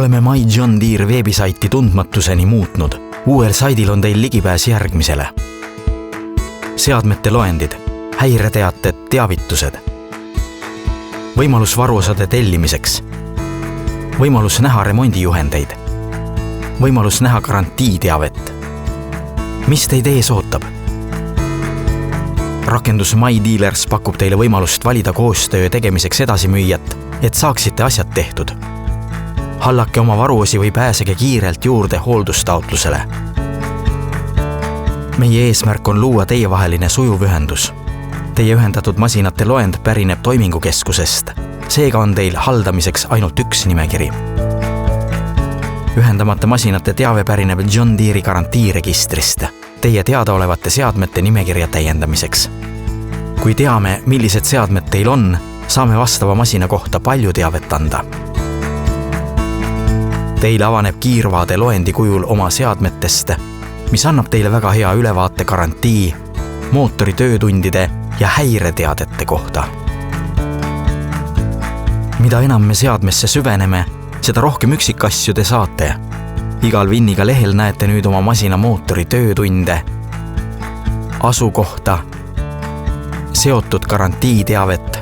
Oleme My John Deere veebisaiti tundmatuseni muutnud. Uuel saidil on teil ligipääs järgmisele. Seadmete loendid, häireteated, teavitused. Võimalus varuosade tellimiseks. Võimalus näha remondijuhendeid. Võimalus näha garantiiteavet. Mis teid ees ootab? Rakendus My Dealers pakub teile võimalust valida koostöö tegemiseks edasimüüjat, et saaksite asjad tehtud. Hallake oma varuosi või pääsege kiirelt juurde hooldustaotlusele. Meie eesmärk on luua teievaheline sujuv ühendus. Teie ühendatud masinate loend pärineb toimingukeskusest. Seega on teil haldamiseks ainult üks nimekiri. Ühendamata masinate teave pärineb John Deere'i garantiiregistrist teie teadaolevate seadmete nimekirja täiendamiseks. Kui teame, millised seadmed teil on, saame vastava masina kohta palju teavet anda. Teile avaneb kiirvaade loendi kujul oma seadmetest, mis annab teile väga hea ülevaate garantii, mootori töötundide ja häireteadete kohta. Mida enam me seadmesse süveneme, seda rohkem üksikasju te saate. Igal Vinniga lehel näete nüüd oma masina mootori töötunde, asukohta, seotud garantiiteavet,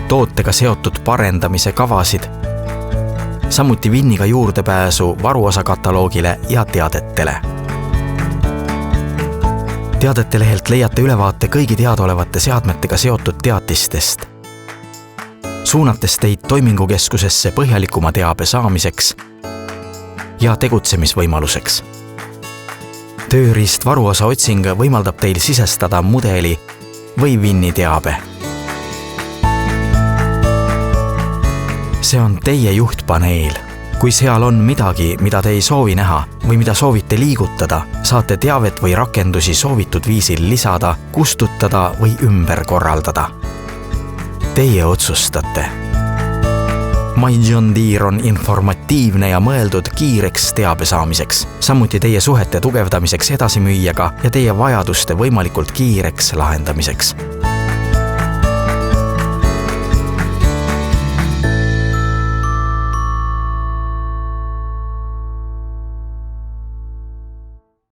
tootega seotud parendamise kavasid, samuti Vinniga juurdepääsu varuosakataloogile ja teadetele. Teadete lehelt leiate ülevaate kõigi teadaolevate seadmetega seotud teatistest, suunates teid toimingukeskusesse põhjalikuma teabe saamiseks ja tegutsemisvõimaluseks. Tööriist varuosa otsing võimaldab teil sisestada mudeli või Vinni teabe. See on teie juhtpaneel. Kui seal on midagi, mida te ei soovi näha või mida soovite liigutada, saate teavet või rakendusi soovitud viisil lisada, kustutada või ümber korraldada. Teie otsustate. My John Deere on informatiivne ja mõeldud kiireks teabe saamiseks, samuti teie suhete tugevdamiseks edasimüüjaga ja teie vajaduste võimalikult kiireks lahendamiseks.